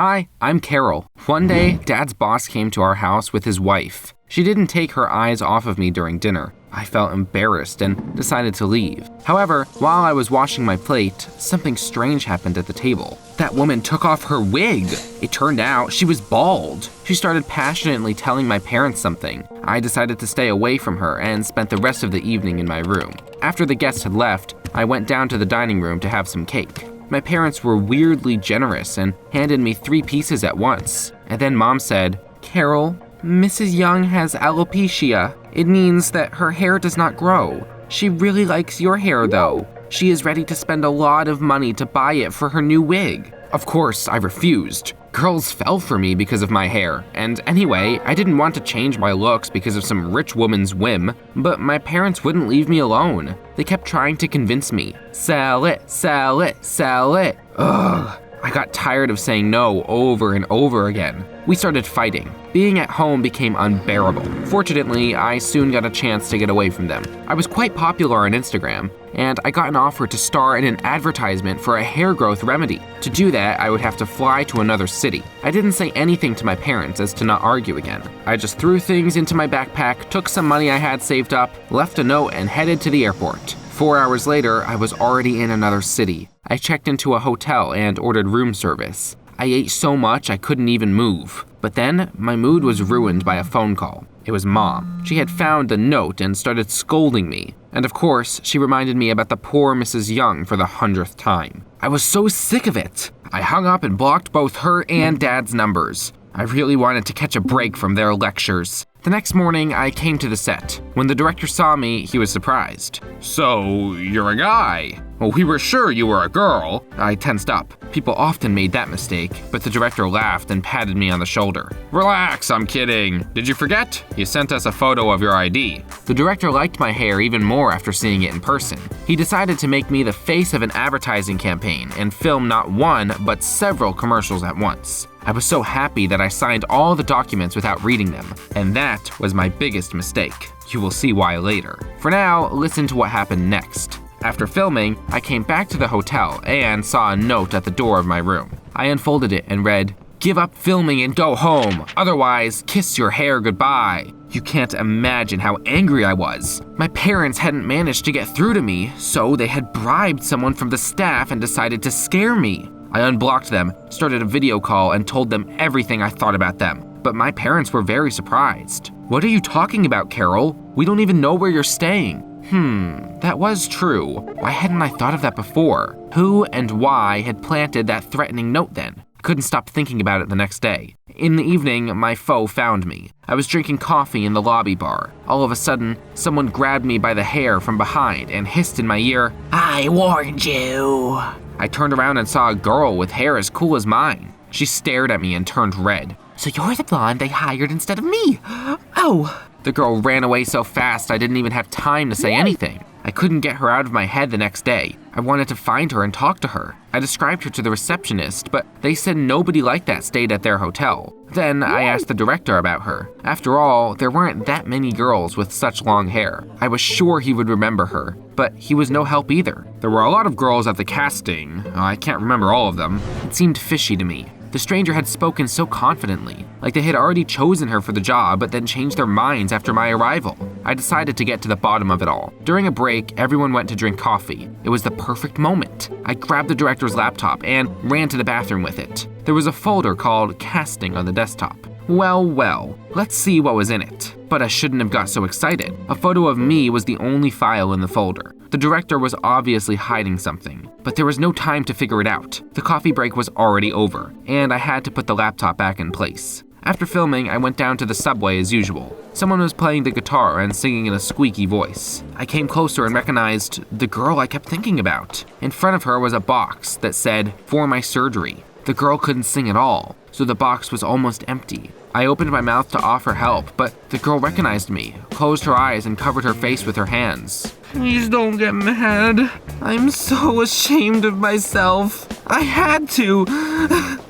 Hi, I'm Carol. One day, Dad's boss came to our house with his wife. She didn't take her eyes off of me during dinner. I felt embarrassed and decided to leave. However, while I was washing my plate, something strange happened at the table. That woman took off her wig. It turned out she was bald. She started passionately telling my parents something. I decided to stay away from her and spent the rest of the evening in my room. After the guests had left, I went down to the dining room to have some cake. My parents were weirdly generous and handed me 3 pieces at once. And then Mom said, "Carol, Mrs. Young has alopecia. It means that her hair does not grow. She really likes your hair though. She is ready to spend a lot of money to buy it for her new wig." Of course, I refused. Girls fell for me because of my hair, and anyway, I didn't want to change my looks because of some rich woman's whim, but my parents wouldn't leave me alone. They kept trying to convince me, sell it, sell it, sell it. Ugh. I got tired of saying no over and over again. We started fighting. Being at home became unbearable. Fortunately, I soon got a chance to get away from them. I was quite popular on Instagram, and I got an offer to star in an advertisement for a hair growth remedy. To do that, I would have to fly to another city. I didn't say anything to my parents as to not argue again. I just threw things into my backpack, took some money I had saved up, left a note, and headed to the airport. 4 hours later, I was already in another city. I checked into a hotel and ordered room service. I ate so much I couldn't even move. But then, my mood was ruined by a phone call. It was Mom. She had found the note and started scolding me. And of course, she reminded me about the poor Mrs. Young for the 100th time. I was so sick of it. I hung up and blocked both her and Dad's numbers. I really wanted to catch a break from their lectures. The next morning, I came to the set. When the director saw me, he was surprised. "So, you're a guy? Well, we were sure you were a girl." I tensed up. People often made that mistake, but the director laughed and patted me on the shoulder. "Relax, I'm kidding. Did you forget? You sent us a photo of your ID." The director liked my hair even more after seeing it in person. He decided to make me the face of an advertising campaign and film not one, but several commercials at once. I was so happy that I signed all the documents without reading them, and that was my biggest mistake. You will see why later. For now, listen to what happened next. After filming, I came back to the hotel and saw a note at the door of my room. I unfolded it and read, "Give up filming and go home. Otherwise, kiss your hair goodbye." You can't imagine how angry I was. My parents hadn't managed to get through to me, so they had bribed someone from the staff and decided to scare me. I unblocked them, started a video call, and told them everything I thought about them. But my parents were very surprised. "What are you talking about, Carol? We don't even know where you're staying." That was true. Why hadn't I thought of that before? Who and why had planted that threatening note then? I couldn't stop thinking about it the next day. In the evening, my foe found me. I was drinking coffee in the lobby bar. All of a sudden, someone grabbed me by the hair from behind and hissed in my ear, "I warned you." I turned around and saw a girl with hair as cool as mine. She stared at me and turned red. "So you're the blonde they hired instead of me? Oh." The girl ran away so fast I didn't even have time to say anything. I couldn't get her out of my head the next day. I wanted to find her and talk to her. I described her to the receptionist, but they said nobody like that stayed at their hotel. Then I asked the director about her. After all, there weren't that many girls with such long hair. I was sure he would remember her, but he was no help either. There were a lot of girls at the casting. I can't remember all of them. It seemed fishy to me. The stranger had spoken so confidently, like they had already chosen her for the job but then changed their minds after my arrival. I decided to get to the bottom of it all. During a break, everyone went to drink coffee. It was the perfect moment. I grabbed the director's laptop and ran to the bathroom with it. There was a folder called Casting on the desktop. Well, let's see what was in it. But I shouldn't have got so excited. A photo of me was the only file in the folder. The director was obviously hiding something, but there was no time to figure it out. The coffee break was already over, and I had to put the laptop back in place. After filming, I went down to the subway as usual. Someone was playing the guitar and singing in a squeaky voice. I came closer and recognized the girl I kept thinking about. In front of her was a box that said, "For my surgery." The girl couldn't sing at all, so the box was almost empty. I opened my mouth to offer help, but the girl recognized me, closed her eyes, and covered her face with her hands. "Please don't get mad. I'm so ashamed of myself. I had to.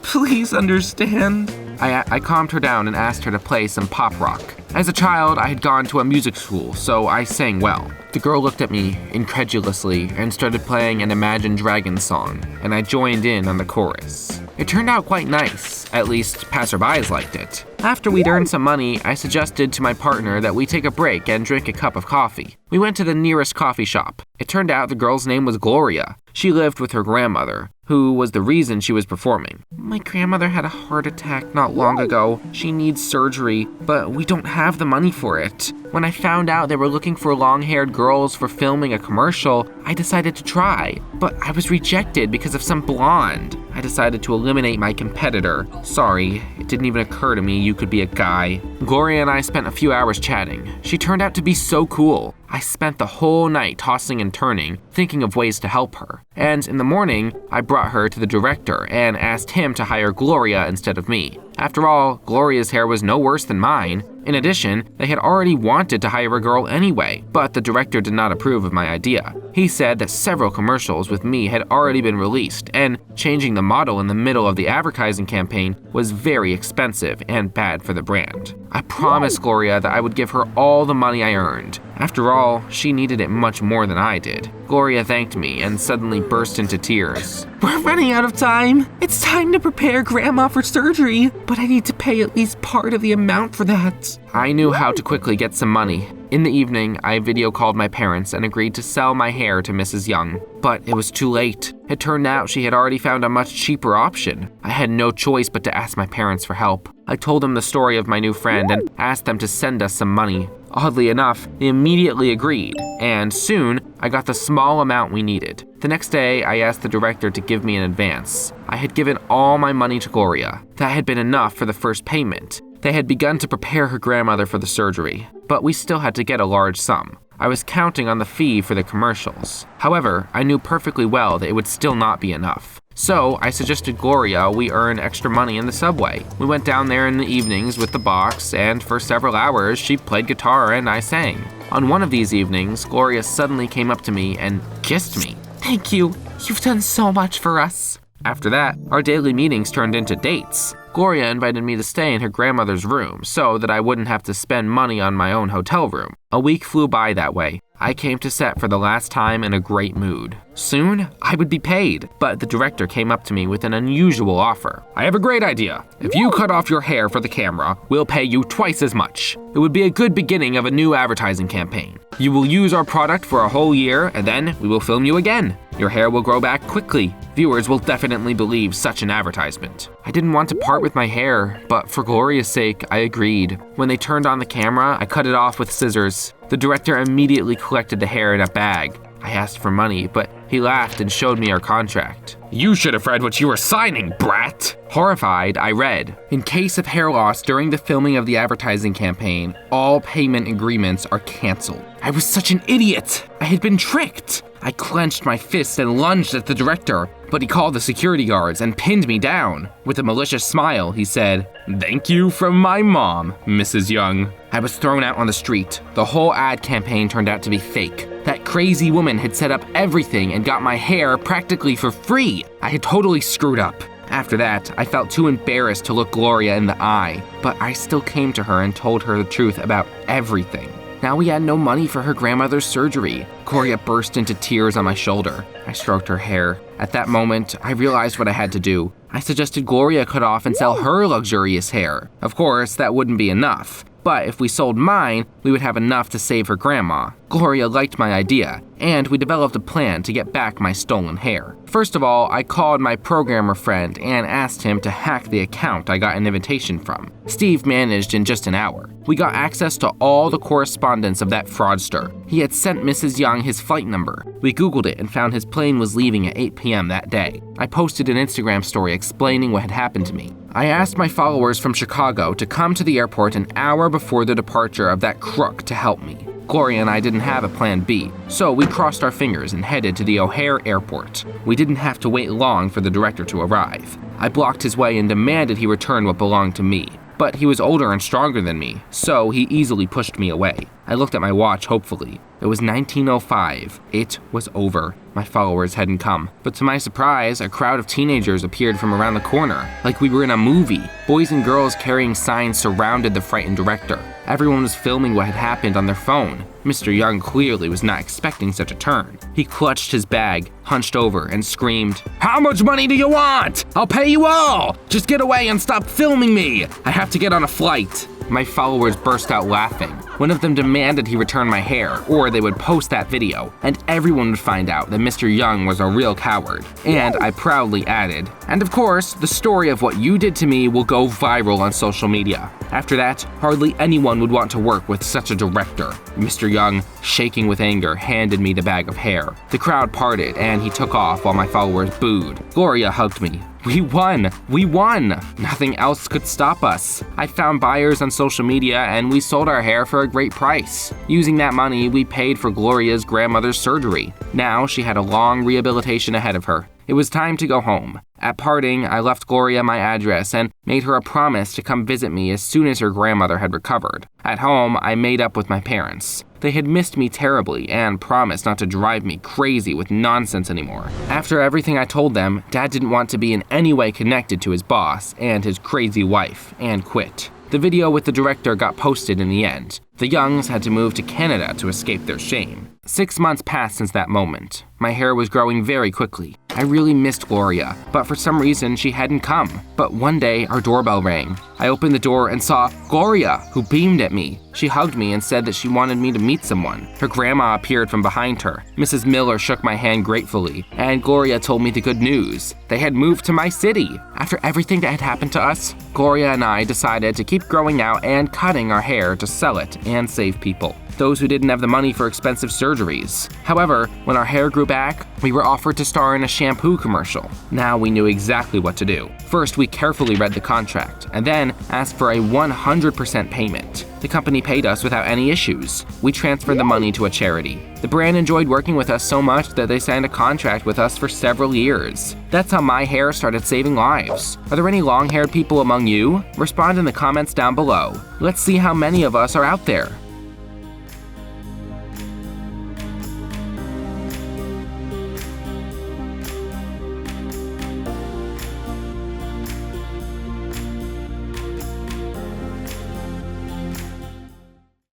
Please understand." I calmed her down and asked her to play some pop rock. As a child, I had gone to a music school, so I sang well. The girl looked at me incredulously and started playing an Imagine Dragons song, and I joined in on the chorus. It turned out quite nice. At least, passerbys liked it. After we'd earned some money, I suggested to my partner that we take a break and drink a cup of coffee. We went to the nearest coffee shop. It turned out the girl's name was Gloria. She lived with her grandmother, who was the reason she was performing. My grandmother had a heart attack not long ago. She needs surgery, but we don't have the money for it. When I found out they were looking for long-haired girls for filming a commercial, I decided to try, but I was rejected because of some blonde. I decided to eliminate my competitor. Sorry, it didn't even occur to me you could be a guy. Gloria and I spent a few hours chatting. She turned out to be so cool. I spent the whole night tossing and turning, thinking of ways to help her. And in the morning, I brought her to the director and asked him to hire Gloria instead of me. After all, Gloria's hair was no worse than mine. In addition, they had already wanted to hire a girl anyway, but the director did not approve of my idea. He said that several commercials with me had already been released, and changing the model in the middle of the advertising campaign was very expensive and bad for the brand. I promised Gloria that I would give her all the money I earned. After all, she needed it much more than I did. Gloria thanked me and suddenly burst into tears. We're running out of time. It's time to prepare Grandma for surgery, but I need to pay at least part of the amount for that. I knew how to quickly get some money. In the evening, I video called my parents and agreed to sell my hair to Mrs. Young. But it was too late. It turned out she had already found a much cheaper option. I had no choice but to ask my parents for help. I told them the story of my new friend and asked them to send us some money. Oddly enough, they immediately agreed, and soon I got the small amount we needed. The next day, I asked the director to give me an advance. I had given all my money to Gloria. That had been enough for the first payment. They had begun to prepare her grandmother for the surgery, but we still had to get a large sum. I was counting on the fee for the commercials. However, I knew perfectly well that it would still not be enough. So I suggested Gloria we earn extra money in the subway. We went down there in the evenings with the box, and for several hours she played guitar and I sang. On one of these evenings, Gloria suddenly came up to me and kissed me. Thank you. You've done so much for us. After that, our daily meetings turned into dates. Gloria invited me to stay in her grandmother's room so that I wouldn't have to spend money on my own hotel room. A week flew by that way. I came to set for the last time in a great mood. Soon, I would be paid, but the director came up to me with an unusual offer. I have a great idea. If you cut off your hair for the camera, we'll pay you twice as much. It would be a good beginning of a new advertising campaign. You will use our product for a whole year, and then we will film you again. Your hair will grow back quickly. Viewers will definitely believe such an advertisement. I didn't want to part with my hair, but for Gloria's sake, I agreed. When they turned on the camera, I cut it off with scissors. The director immediately collected the hair in a bag. I asked for money, but he laughed and showed me our contract. You should have read what you were signing, brat! Horrified, I read, in case of hair loss during the filming of the advertising campaign, all payment agreements are canceled. I was such an idiot! I had been tricked! I clenched my fist and lunged at the director, but he called the security guards and pinned me down. With a malicious smile, he said, "Thank you from my mom, Mrs. Young." I was thrown out on the street. The whole ad campaign turned out to be fake. That crazy woman had set up everything and got my hair practically for free. I had totally screwed up. After that, I felt too embarrassed to look Gloria in the eye, but I still came to her and told her the truth about everything. Now we had no money for her grandmother's surgery. Gloria burst into tears on my shoulder. I stroked her hair. At that moment, I realized what I had to do. I suggested Gloria cut off and sell her luxurious hair. Of course, that wouldn't be enough. But if we sold mine, we would have enough to save her grandma. Gloria liked my idea, and we developed a plan to get back my stolen hair. First of all, I called my programmer friend and asked him to hack the account I got an invitation from. Steve managed in just an hour. We got access to all the correspondence of that fraudster. He had sent Mrs. Young his flight number. We Googled it and found his plane was leaving at 8 p.m. that day. I posted an Instagram story explaining what had happened to me. I asked my followers from Chicago to come to the airport an hour before the departure of that crook to help me. Gloria and I didn't have a plan B, so we crossed our fingers and headed to the O'Hare airport. We didn't have to wait long for the director to arrive. I blocked his way and demanded he return what belonged to me. But he was older and stronger than me, so he easily pushed me away. I looked at my watch hopefully. It was 19:05. It was over. My followers hadn't come. But to my surprise, a crowd of teenagers appeared from around the corner, like we were in a movie. Boys and girls carrying signs surrounded the frightened director. Everyone was filming what had happened on their phone. Mr. Young clearly was not expecting such a turn. He clutched his bag, hunched over, and screamed, "How much money do you want? I'll pay you all! Just get away and stop filming me! I have to get on a flight!" My followers burst out laughing. One of them demanded he return my hair, or they would post that video, and everyone would find out that Mr. Young was a real coward. And I proudly added, "And of course, the story of what you did to me will go viral on social media." After that, hardly anyone would want to work with such a director. Mr. Young, shaking with anger, handed me the bag of hair. The crowd parted, and he took off while my followers booed. Gloria hugged me. "We won! We won! Nothing else could stop us. I found buyers on social media and we sold our hair for a great price. Using that money, we paid for Gloria's grandmother's surgery. Now she had a long rehabilitation ahead of her. It was time to go home. At parting, I left Gloria my address and made her a promise to come visit me as soon as her grandmother had recovered. At home, I made up with my parents. They had missed me terribly and promised not to drive me crazy with nonsense anymore. After everything I told them, Dad didn't want to be in any way connected to his boss and his crazy wife, and quit. The video with the director got posted in the end. The Youngs had to move to Canada to escape their shame. 6 months passed since that moment. My hair was growing very quickly. I really missed Gloria, but for some reason she hadn't come. But one day our doorbell rang. I opened the door and saw Gloria, who beamed at me. She hugged me and said that she wanted me to meet someone. Her grandma appeared from behind her. Mrs. Miller shook my hand gratefully, and Gloria told me the good news. They had moved to my city. After everything that had happened to us, Gloria and I decided to keep growing out and cutting our hair to sell it and save people. Those who didn't have the money for expensive surgeries. However, when our hair grew back, we were offered to star in a shampoo commercial. Now we knew exactly what to do. First, we carefully read the contract, and then asked for a 100% payment. The company paid us without any issues. We transferred the money to a charity. The brand enjoyed working with us so much that they signed a contract with us for several years. That's how my hair started saving lives. Are there any long-haired people among you? Respond in the comments down below. Let's see how many of us are out there.